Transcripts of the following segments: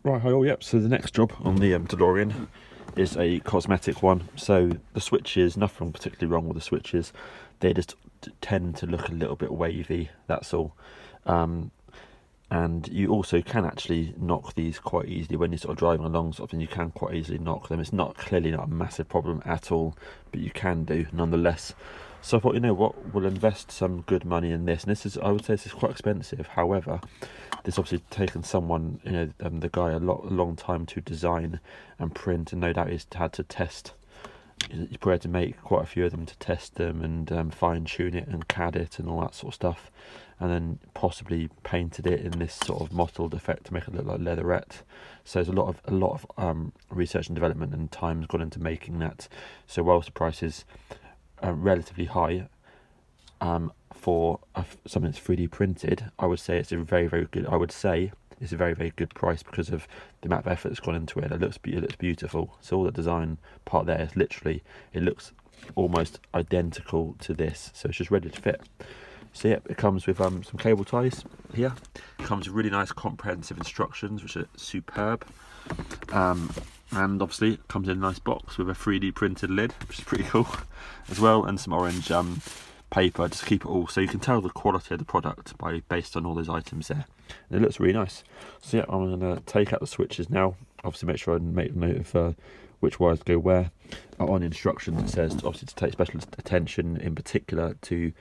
Right, hi all, yep, so the next job on the DeLorean is a cosmetic one. So the switches, nothing particularly wrong with the switches, they just tend to look a little bit wavy, that's all. And you also can actually knock these quite easily when you're sort of driving along sort of thing. You can quite easily knock them. It's not clearly not a massive problem at all, but you can do nonetheless. So I thought, you know what, we'll invest some good money in this. And this is, I would say this is quite expensive. However, this obviously taken someone, you know, the guy a long time to design and print, and no doubt he's had to test. He's probably had to make quite a few of them to test them and fine tune it and CAD it and all that sort of stuff, and then possibly painted it in this sort of mottled effect to make it look like leatherette. So there's a lot of research and development and time's gone into making that. So whilst the price is relatively high for something that's 3D printed, I would say it's a very good. I would say it's a very good price because of the amount of effort that's gone into it. It looks beautiful. So all the design part there is literally, it looks almost identical to this. So it's just ready to fit. So yeah, it comes with some cable ties here. It comes with really nice comprehensive instructions, which are superb. And obviously it comes in a nice box with a 3D printed lid, which is pretty cool as well, and some orange paper just to keep it all, so you can tell the quality of the product based on all those items there. And it looks really nice. So yeah, I'm going to take out the switches now. Obviously make sure I make note of which wires go where. On the instructions it says obviously to take special attention in particular to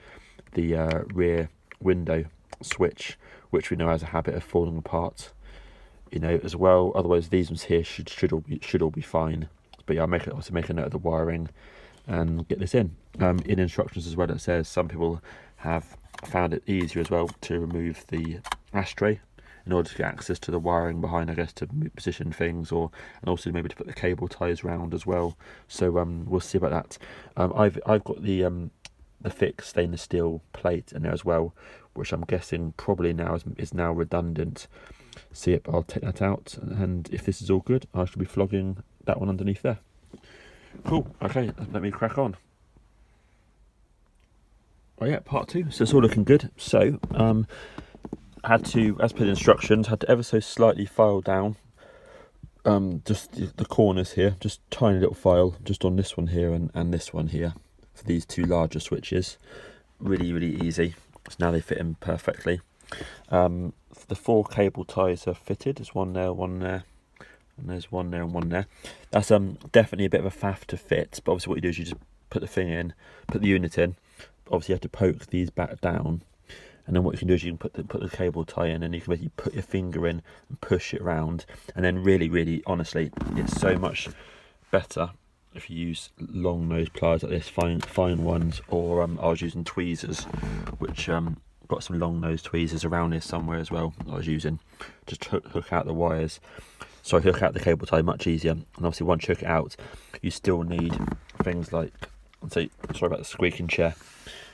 the rear window switch, which we know has a habit of falling apart, you know, as well. Otherwise these ones here should all be fine. But yeah, I'll make a note of the wiring and get this in. In instructions as well it says some people have found it easier as well to remove the ashtray in order to get access to the wiring behind, I guess, to position things, and also maybe to put the cable ties round as well. So we'll see about that. I've got the thick stainless steel plate in there as well, which I'm guessing probably now is now redundant. So yep, I'll take that out, and if this is all good, I shall be flogging that one underneath there. Cool, okay, let me crack on. Oh yeah, part two. So it's all looking good. So had to, as per the instructions, had to ever so slightly file down just the corners here, just tiny little file just on this one here and this one here for these two larger switches. Really easy. So now they fit in perfectly. The 4 cable ties are fitted. There's one there, and there's one there and one there. That's definitely a bit of a faff to fit, but obviously what you do is you just put the thing in, put the unit in. Obviously you have to poke these back down, and then what you can do is you can put the cable tie in, and you can basically put your finger in and push it around. And then really honestly, it's so much better if you use long nose pliers like this, fine ones, or I was using tweezers, which got some long nose tweezers around here somewhere as well. I was using just hook out the wires. So hook out the cable tie much easier. And obviously once you hook it out, you still need things like, sorry about the squeaking chair.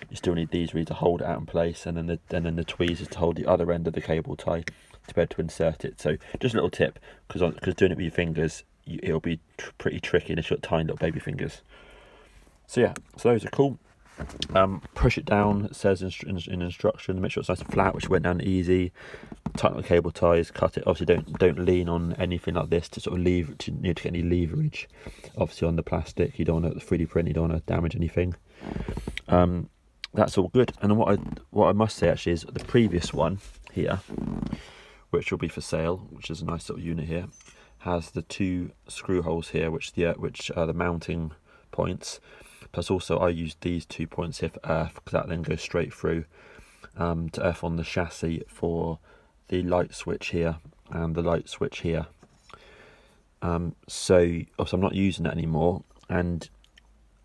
You still need these really to hold it out in place, and then the tweezers to hold the other end of the cable tie to be able to insert it. So just a little tip, because doing it with your fingers, it'll be pretty tricky unless you've got tiny little baby fingers. So yeah, so those are cool. Push it down, it says in instruction, make sure it's nice and flat, which went down easy. Tighten the cable ties, cut it. Obviously don't lean on anything like this to sort of to get any leverage obviously on the plastic. You don't want to 3D print, you don't want to damage anything. That's all good. And what I must say actually is the previous one here, which will be for sale, which is a nice little unit here, has the 2 screw holes here, which are the mounting points. Plus also I used these 2 points here for earth, because that then goes straight through to earth on the chassis for the light switch here and the light switch here. So obviously I'm not using that anymore, and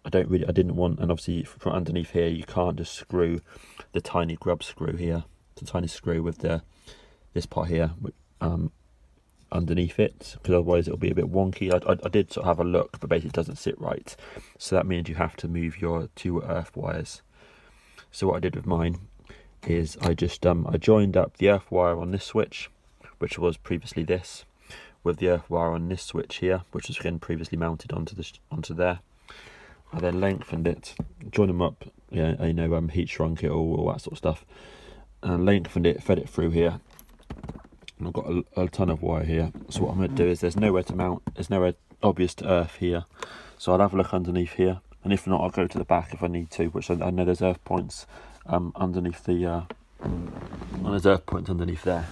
I didn't want, and obviously from underneath here you can't just screw the tiny grub screw here, the tiny screw with this part here underneath it, because otherwise it'll be a bit wonky. I did sort of have a look, but basically it doesn't sit right. So that means you have to move your 2 earth wires. So what I did with mine is I just I joined up the earth wire on this switch, which was previously this, with the earth wire on this switch here, which was again previously mounted onto there. I then lengthened it, joined them up, heat shrunk it, all that sort of stuff, and lengthened it, fed it through here, And I've got a ton of wire here. So what I'm going to do is there's nowhere to mount. There's nowhere obvious to earth here. So I'll have a look underneath here. And if not, I'll go to the back if I need to, which I know there's earth points underneath the... there's earth points underneath there.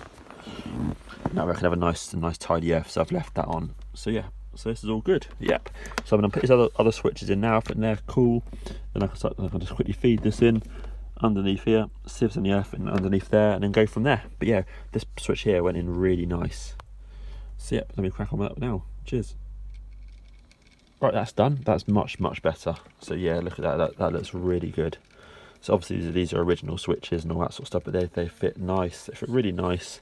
Now I reckon I have a nice tidy earth, so I've left that on. So yeah, so this is all good. Yep. So I'm going to put these other switches in now. I think they're cool. Then I can just quickly feed this in underneath here, sieves in the earth and underneath there, and then go from there. But yeah, this switch here went in really nice. So yeah, let me crack on with that now. Cheers. Right, that's done. That's much better. So yeah, look at that. That looks really good. So obviously these are original switches and all that sort of stuff, but they fit nice. They fit really nice,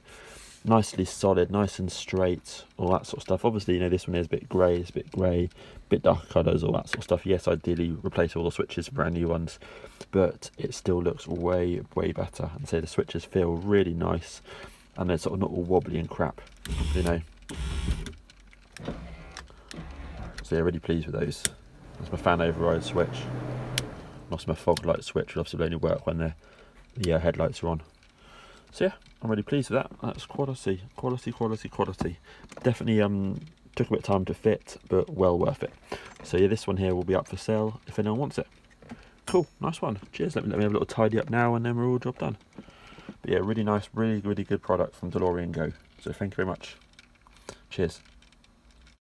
nicely solid, nice and straight, all that sort of stuff. Obviously, you know, this one is a bit grey, it's a bit grey, a bit darker colours, all that sort of stuff. Yes, ideally replace all the switches for brand new ones, but it still looks way better. And so the switches feel really nice, and they're sort of not all wobbly and crap, you know. So yeah, really pleased with those. That's my fan override switch. Also my fog light switch will obviously only work when the headlights are on. So yeah, I'm really pleased with that. That's quality. Definitely took a bit of time to fit, but well worth it. So yeah, this one here will be up for sale if anyone wants it. Cool, nice one. Cheers. Let me have a little tidy up now, and then we're all job done. But yeah, really nice, really good product from DeLoreanGo. So thank you very much. Cheers.